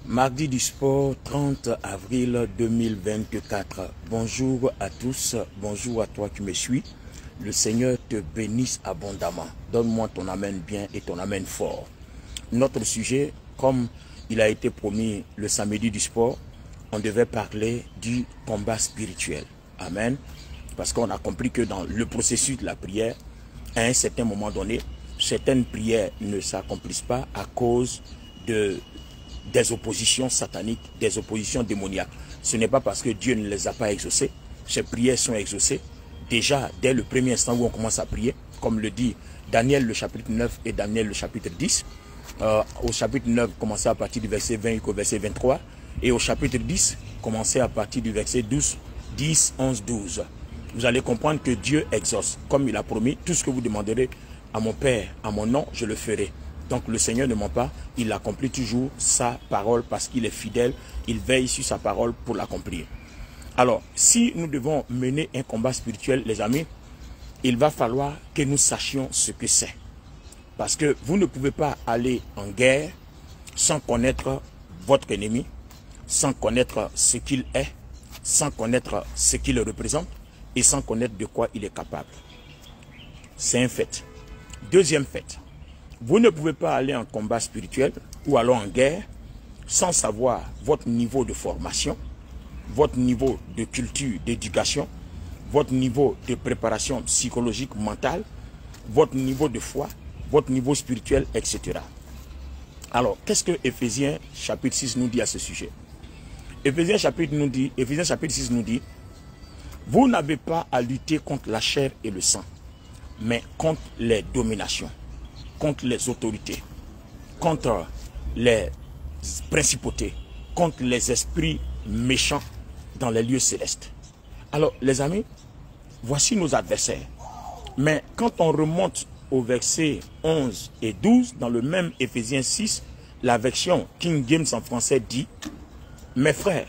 Mardi du sport, 30 avril 2024. Bonjour à tous, bonjour à toi qui me suis. Le Seigneur te bénisse abondamment. Donne-moi ton amen bien et ton amen fort. Notre sujet, comme il a été promis le samedi du sport, on devait parler du combat spirituel. Amen. Parce qu'on a compris que dans le processus de la prière, à un certain moment donné, certaines prières ne s'accomplissent pas à cause des oppositions sataniques, des oppositions démoniaques. Ce n'est pas parce que Dieu ne les a pas exaucées. Ces prières sont exaucées déjà dès le premier instant où on commence à prier, comme le dit Daniel le chapitre 9 et Daniel le chapitre 10. Au chapitre 9, commencez à partir du verset 20 jusqu'au verset 23. Et au chapitre 10, commencez à partir du verset 12, 10, 11, 12. Vous allez comprendre que Dieu exauce. Comme il a promis, tout ce que vous demanderez à mon Père, à mon nom, je le ferai. Donc le Seigneur ne ment pas, il accomplit toujours sa parole parce qu'il est fidèle, il veille sur sa parole pour l'accomplir. Alors, si nous devons mener un combat spirituel, les amis, il va falloir que nous sachions ce que c'est. Parce que vous ne pouvez pas aller en guerre sans connaître votre ennemi, sans connaître ce qu'il est, sans connaître ce qu'il représente et sans connaître de quoi il est capable. C'est un fait. Deuxième fait. Vous ne pouvez pas aller en combat spirituel ou alors en guerre sans savoir votre niveau de formation, votre niveau de culture, d'éducation, votre niveau de préparation psychologique, mentale, votre niveau de foi, votre niveau spirituel, etc. Alors, qu'est-ce que Éphésiens chapitre 6 nous dit à ce sujet? Éphésiens chapitre 6 nous dit, vous n'avez pas à lutter contre la chair et le sang, mais contre les dominations, contre les autorités, contre les principautés, contre les esprits méchants dans les lieux célestes. Alors, les amis, voici nos adversaires. Mais quand on remonte au verset 11 et 12, dans le même Éphésiens 6, la version King James en français dit, « Mes frères,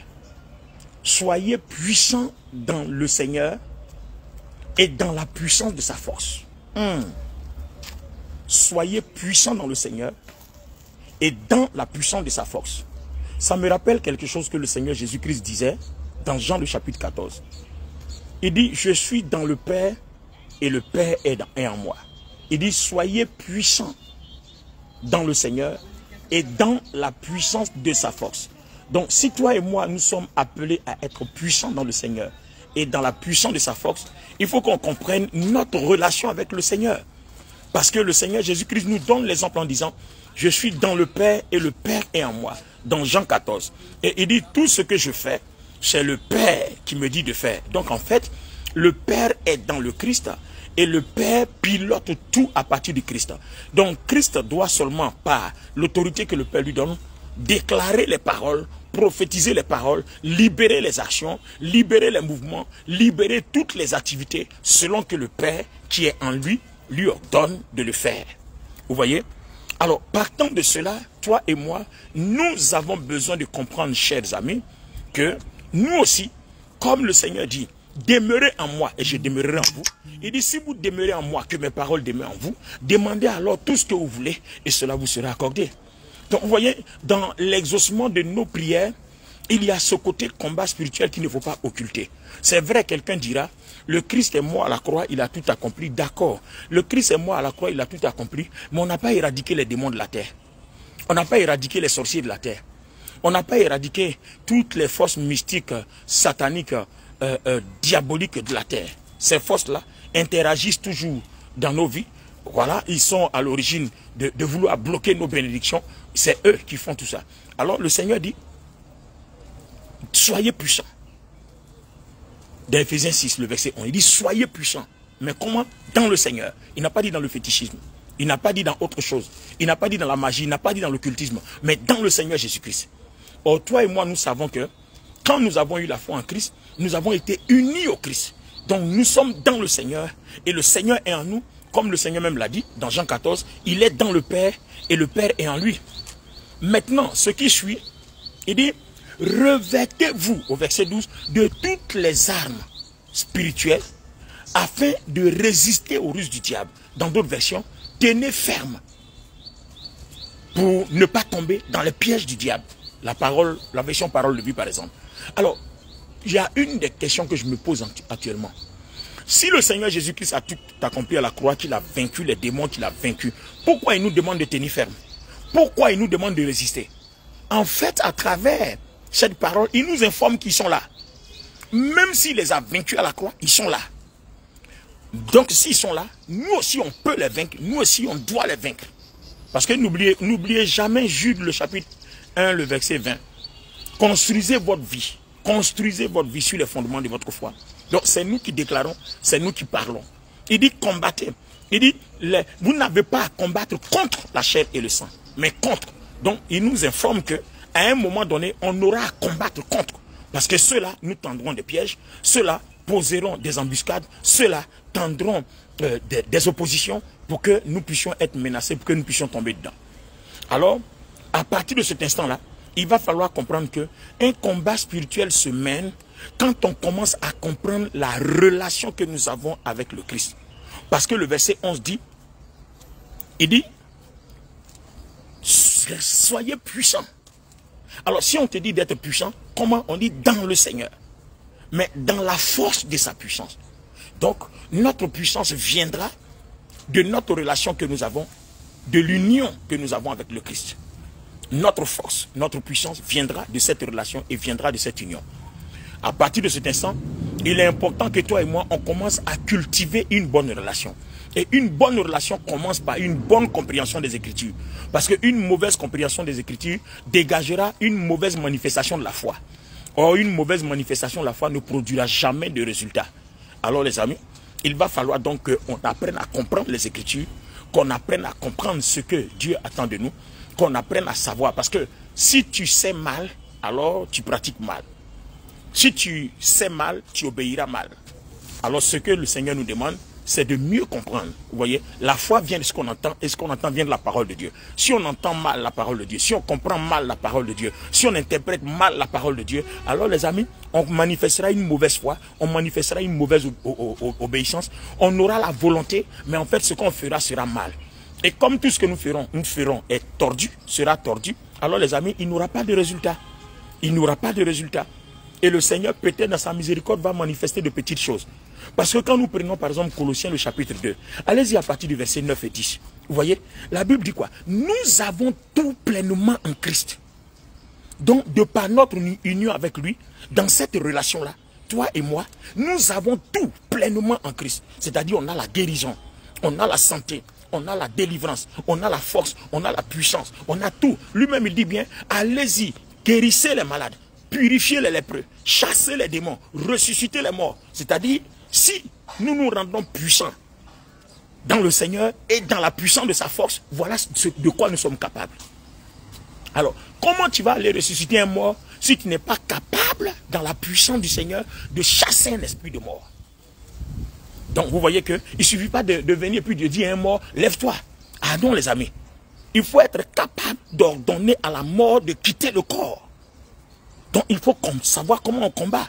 soyez puissants dans le Seigneur et dans la puissance de sa force. » Soyez puissants dans le Seigneur et dans la puissance de sa force. Ça me rappelle quelque chose que le Seigneur Jésus-Christ disait dans Jean le chapitre 14. Il dit, je suis dans le Père et le Père est en moi. Il dit, soyez puissants dans le Seigneur et dans la puissance de sa force. Donc, si toi et moi, nous sommes appelés à être puissants dans le Seigneur et dans la puissance de sa force, il faut qu'on comprenne notre relation avec le Seigneur. Parce que le Seigneur Jésus-Christ nous donne l'exemple en disant, je suis dans le Père et le Père est en moi. Dans Jean 14. Et il dit, tout ce que je fais, c'est le Père qui me dit de faire. Donc en fait, le Père est dans le Christ et le Père pilote tout à partir du Christ. Donc Christ doit seulement, par l'autorité que le Père lui donne, déclarer les paroles, prophétiser les paroles, libérer les actions, libérer les mouvements, libérer toutes les activités selon que le Père qui est en lui ordonne de le faire. Vous voyez? Alors, partant de cela, toi et moi, nous avons besoin de comprendre, chers amis, que nous aussi, comme le Seigneur dit, demeurez en moi et je demeurerai en vous. Il dit, si vous demeurez en moi, que mes paroles demeurent en vous, demandez alors tout ce que vous voulez et cela vous sera accordé. Donc, vous voyez, dans l'exaucement de nos prières, il y a ce côté combat spirituel qu'il ne faut pas occulter. C'est vrai, quelqu'un dira, le Christ est mort à la croix, il a tout accompli. D'accord, le Christ est mort à la croix, il a tout accompli. Mais on n'a pas éradiqué les démons de la terre. On n'a pas éradiqué les sorciers de la terre. On n'a pas éradiqué toutes les forces mystiques, sataniques, diaboliques de la terre. Ces forces-là interagissent toujours dans nos vies. Voilà, ils sont à l'origine de vouloir bloquer nos bénédictions. C'est eux qui font tout ça. Alors le Seigneur dit, soyez puissants. Dans Éphésiens 6, le verset 11, il dit, soyez puissants. Mais comment? Dans le Seigneur. Il n'a pas dit dans le fétichisme. Il n'a pas dit dans autre chose. Il n'a pas dit dans la magie. Il n'a pas dit dans l'occultisme. Mais dans le Seigneur Jésus-Christ. Or, toi et moi, nous savons que quand nous avons eu la foi en Christ, nous avons été unis au Christ. Donc, nous sommes dans le Seigneur. Et le Seigneur est en nous. Comme le Seigneur même l'a dit, dans Jean 14, il est dans le Père et le Père est en lui. Maintenant, ce qui suit, il dit, revêtez-vous, au verset 12, de toutes les armes spirituelles afin de résister aux ruses du diable. Dans d'autres versions, tenez ferme pour ne pas tomber dans les pièges du diable. La parole, la version parole de vie par exemple. Alors, il y a une des questions que je me pose actuellement. Si le Seigneur Jésus-Christ a tout accompli à la croix, qu'il a vaincu les démons, qu'il a vaincu, pourquoi il nous demande de tenir ferme? Pourquoi il nous demande de résister? En fait, à travers cette parole, il nous informe qu'ils sont là. Même s'il les a vaincus à la croix, ils sont là. Donc s'ils sont là, nous aussi on peut les vaincre, nous aussi on doit les vaincre. Parce que n'oubliez jamais Jude le chapitre 1, le verset 20. Construisez votre vie sur les fondements de votre foi. Donc c'est nous qui déclarons, c'est nous qui parlons. Il dit combattez. Il dit, vous n'avez pas à combattre contre la chair et le sang, mais contre. Donc il nous informe que à un moment donné, on aura à combattre contre. Parce que ceux-là nous tendront des pièges, ceux-là poseront des embuscades, ceux-là tendront des oppositions pour que nous puissions être menacés, pour que nous puissions tomber dedans. Alors, à partir de cet instant-là, il va falloir comprendre qu'un combat spirituel se mène quand on commence à comprendre la relation que nous avons avec le Christ. Parce que le verset 11 dit, il dit, soyez puissants. Alors si on te dit d'être puissant, comment on dit dans le Seigneur? Mais dans la force de sa puissance. Donc, notre puissance viendra de notre relation que nous avons, de l'union que nous avons avec le Christ. Notre force, notre puissance viendra de cette relation et viendra de cette union. À partir de cet instant, il est important que toi et moi, on commence à cultiver une bonne relation. Et une bonne relation commence par une bonne compréhension des Écritures. Parce qu'une mauvaise compréhension des Écritures dégagera une mauvaise manifestation de la foi. Or, une mauvaise manifestation de la foi ne produira jamais de résultat. Alors les amis, il va falloir donc qu'on apprenne à comprendre les Écritures, qu'on apprenne à comprendre ce que Dieu attend de nous, qu'on apprenne à savoir. Parce que si tu sais mal, alors tu pratiques mal. Si tu sais mal, tu obéiras mal. Alors ce que le Seigneur nous demande, c'est de mieux comprendre. Vous voyez, la foi vient de ce qu'on entend et ce qu'on entend vient de la parole de Dieu. Si on entend mal la parole de Dieu, si on comprend mal la parole de Dieu, si on interprète mal la parole de Dieu, alors les amis, on manifestera une mauvaise foi, on manifestera une mauvaise obéissance, on aura la volonté, mais en fait ce qu'on fera sera mal. Et comme tout ce que nous ferons est tordu, sera tordu, alors les amis, il n'y aura pas de résultat. Il n'y aura pas de résultat. Et le Seigneur, peut-être dans sa miséricorde, va manifester de petites choses. Parce que quand nous prenons par exemple Colossiens le chapitre 2, allez-y à partir du verset 9 et 10. Vous voyez, la Bible dit quoi? Nous avons tout pleinement en Christ. Donc, de par notre union avec lui, dans cette relation-là, toi et moi, nous avons tout pleinement en Christ. C'est-à-dire, on a la guérison, on a la santé, on a la délivrance, on a la force, on a la puissance, on a tout. Lui-même, il dit bien, allez-y, guérissez les malades, purifiez les lépreux, chassez les démons, ressuscitez les morts. C'est-à-dire, si nous nous rendons puissants dans le Seigneur et dans la puissance de sa force, voilà de quoi nous sommes capables. Alors, comment tu vas aller ressusciter un mort si tu n'es pas capable, dans la puissance du Seigneur, de chasser un esprit de mort? Donc, vous voyez qu'il ne suffit pas de venir et puis de dire à un mort, lève-toi. Ah non, les amis. Il faut être capable d'ordonner à la mort de quitter le corps. Donc, il faut savoir comment on combat.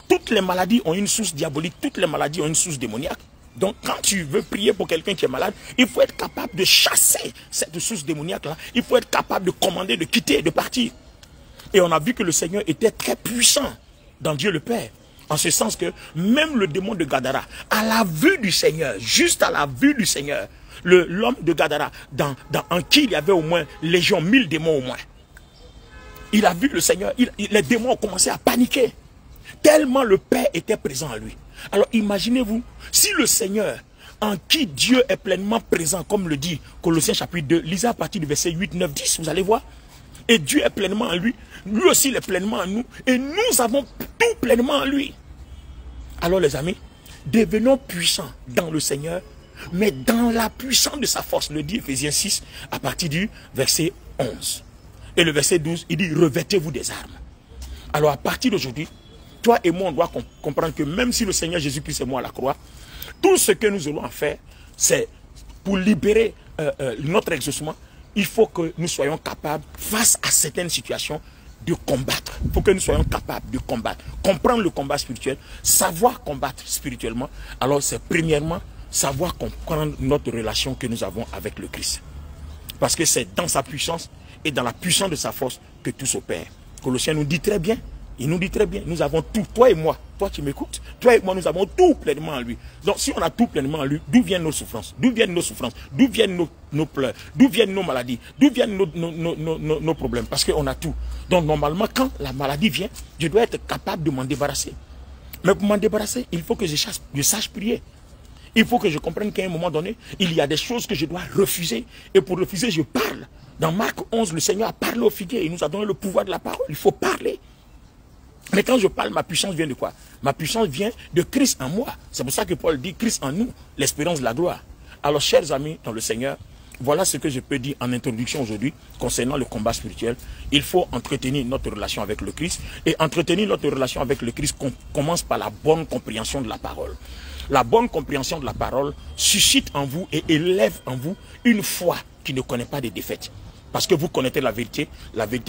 Toutes les maladies ont une source diabolique, toutes les maladies ont une source démoniaque. Donc quand tu veux prier pour quelqu'un qui est malade, il faut être capable de chasser cette source démoniaque-là. Il faut être capable de commander, de quitter, de partir. Et on a vu que le Seigneur était très puissant dans Dieu le Père. En ce sens que même le démon de Gadara, à la vue du Seigneur, juste à la vue du Seigneur, l'homme de Gadara, en qui il y avait au moins légion, 1000 démons au moins. Il a vu le Seigneur, les démons ont commencé à paniquer. Tellement le Père était présent à lui. Alors imaginez-vous, si le Seigneur, en qui Dieu est pleinement présent, comme le dit Colossiens chapitre 2, lisez à partir du verset 8, 9, 10, vous allez voir. Et Dieu est pleinement en lui, lui aussi il est pleinement en nous, et nous avons tout pleinement en lui. Alors les amis, devenons puissants dans le Seigneur, mais dans la puissance de sa force, le dit Ephésiens 6, à partir du verset 11. Et le verset 12, il dit, revêtez-vous des armes. Alors à partir d'aujourd'hui, toi et moi, on doit comprendre que même si le Seigneur Jésus-Christ est mort à la croix, tout ce que nous allons faire, c'est pour libérer notre exaucement, il faut que nous soyons capables, face à certaines situations, de combattre. Il faut que nous soyons capables de combattre. Comprendre le combat spirituel, savoir combattre spirituellement. Alors c'est premièrement, savoir comprendre notre relation que nous avons avec le Christ. Parce que c'est dans sa puissance et dans la puissance de sa force que tout s'opère. Colossiens nous dit très bien, il nous dit très bien, nous avons tout, toi et moi, toi qui m'écoutes, toi et moi nous avons tout pleinement en lui. Donc si on a tout pleinement en lui, d'où viennent nos souffrances, d'où viennent nos souffrances, d'où viennent nos pleurs, d'où viennent nos maladies, d'où viennent nos problèmes, parce qu'on a tout. Donc normalement quand la maladie vient, je dois être capable de m'en débarrasser. Mais pour m'en débarrasser, il faut que je sache prier. Il faut que je comprenne qu'à un moment donné, il y a des choses que je dois refuser. Et pour refuser, je parle. Dans Marc 11, le Seigneur a parlé aux figuiers. Il nous a donné le pouvoir de la parole. Il faut parler. Mais quand je parle, ma puissance vient de quoi? Ma puissance vient de Christ en moi. C'est pour ça que Paul dit Christ en nous, l'espérance de la gloire. Alors, chers amis dans le Seigneur, voilà ce que je peux dire en introduction aujourd'hui concernant le combat spirituel. Il faut entretenir notre relation avec le Christ. Et entretenir notre relation avec le Christ commence par la bonne compréhension de la parole. La bonne compréhension de la parole suscite en vous et élève en vous une foi qui ne connaît pas de défaite. Parce que vous connaissez la vérité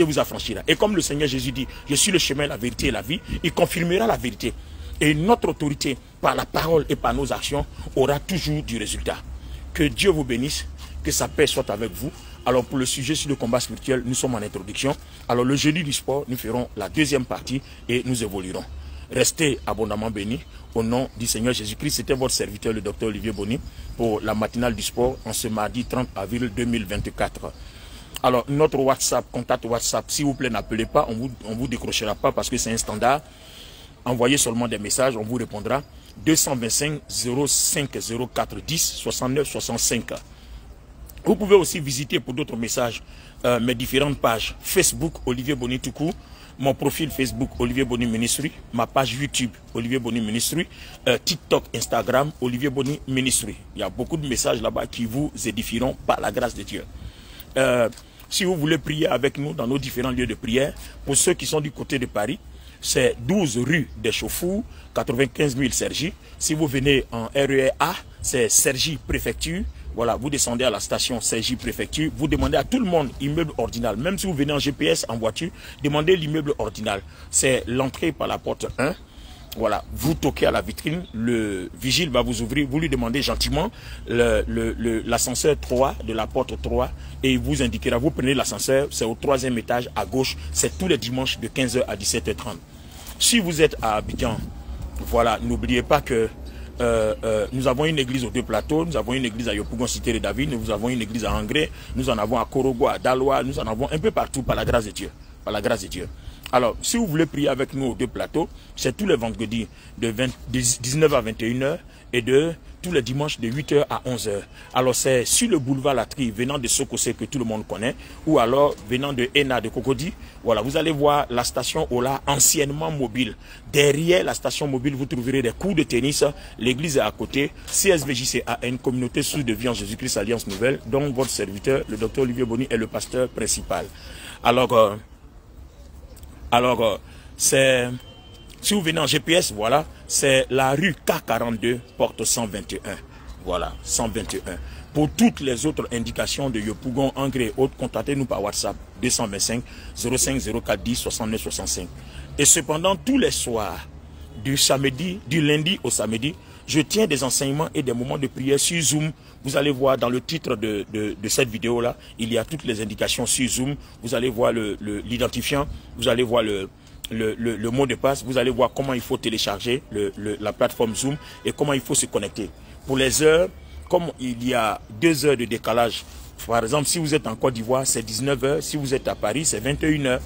vous affranchira. Et comme le Seigneur Jésus dit, je suis le chemin, la vérité et la vie, il confirmera la vérité. Et notre autorité, par la parole et par nos actions, aura toujours du résultat. Que Dieu vous bénisse, que sa paix soit avec vous. Alors pour le sujet sur le combat spirituel, nous sommes en introduction. Alors le jeudi du sport, nous ferons la deuxième partie et nous évoluerons. Restez abondamment bénis. Au nom du Seigneur Jésus-Christ, c'était votre serviteur, le docteur Olivier Bonny, pour la matinale du sport en ce mardi 30 avril 2024. Alors, notre WhatsApp, contact WhatsApp, s'il vous plaît, n'appelez pas, on vous décrochera pas parce que c'est un standard. Envoyez seulement des messages, on vous répondra. 225 05 04 10 69 65. Vous pouvez aussi visiter pour d'autres messages mes différentes pages Facebook, Olivier Bonny tout court. Mon profil Facebook, Olivier Bonny Ministry. Ma page YouTube, Olivier Bonny Ministry. TikTok, Instagram, Olivier Bonny Ministry. Il y a beaucoup de messages là-bas qui vous édifieront par la grâce de Dieu. Si vous voulez prier avec nous dans nos différents lieux de prière, pour ceux qui sont du côté de Paris, c'est 12 rue des Chauffours, 95 000 Cergy. Si vous venez en RER A, c'est Cergy Préfecture. Voilà, vous descendez à la station Cergy Préfecture, vous demandez à tout le monde immeuble ordinal. Même si vous venez en GPS, en voiture, demandez l'immeuble ordinal. C'est l'entrée par la porte 1. Voilà, vous toquez à la vitrine, le vigile va vous ouvrir, vous lui demandez gentiment l'ascenseur 3 de la porte 3 et il vous indiquera, vous prenez l'ascenseur, c'est au 3e étage à gauche, c'est tous les dimanches de 15h à 17h30. Si vous êtes à Abidjan, voilà, n'oubliez pas que nous avons une église aux deux plateaux, nous avons une église à Yopougon, Cité de David, nous avons une église à Angré, nous en avons à Korogo, à Daloa, nous en avons un peu partout par la grâce de Dieu. Par la grâce de Dieu. Alors, si vous voulez prier avec nous aux deux plateaux, c'est tous les vendredis de 19h à 21h et de tous les dimanches de 8h à 11h. Alors, c'est sur le boulevard Latry, venant de Sokosé que tout le monde connaît, ou alors venant de Ena, de Cocody. Voilà, vous allez voir la station Ola, anciennement mobile. Derrière la station mobile, vous trouverez des cours de tennis. L'église est à côté. CSVJCAN, Communauté Source de Vie en Jésus-Christ Alliance Nouvelle, dont votre serviteur, le docteur Olivier Bonny, est le pasteur principal. Alors, c'est, si vous venez en GPS, voilà, c'est la rue K42, porte 121. Voilà, 121. Pour toutes les autres indications de Yopougon, Angré et autres, contactez-nous par WhatsApp 225 05 04 10 69 65. Et cependant, tous les soirs, du lundi au samedi, je tiens des enseignements et des moments de prière sur Zoom. Vous allez voir dans le titre de cette vidéo-là, il y a toutes les indications sur Zoom. Vous allez voir l'identifiant, vous allez voir le mot de passe, vous allez voir comment il faut télécharger la plateforme Zoom et comment il faut se connecter. Pour les heures, comme il y a 2 heures de décalage, par exemple, si vous êtes en Côte d'Ivoire, c'est 19h, si vous êtes à Paris, c'est 21h.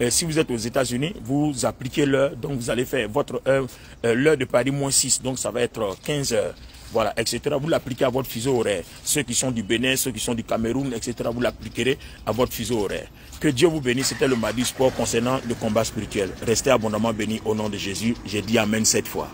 Si vous êtes aux États-Unis, vous appliquez l'heure, donc vous allez faire votre heure, l'heure de Paris moins 6, donc ça va être 15 heures, voilà, etc. Vous l'appliquez à votre fuseau horaire. Ceux qui sont du Bénin, ceux qui sont du Cameroun, etc., vous l'appliquerez à votre fuseau horaire. Que Dieu vous bénisse, c'était le mardi sport concernant le combat spirituel. Restez abondamment bénis au nom de Jésus. J'ai dit Amen 7 fois.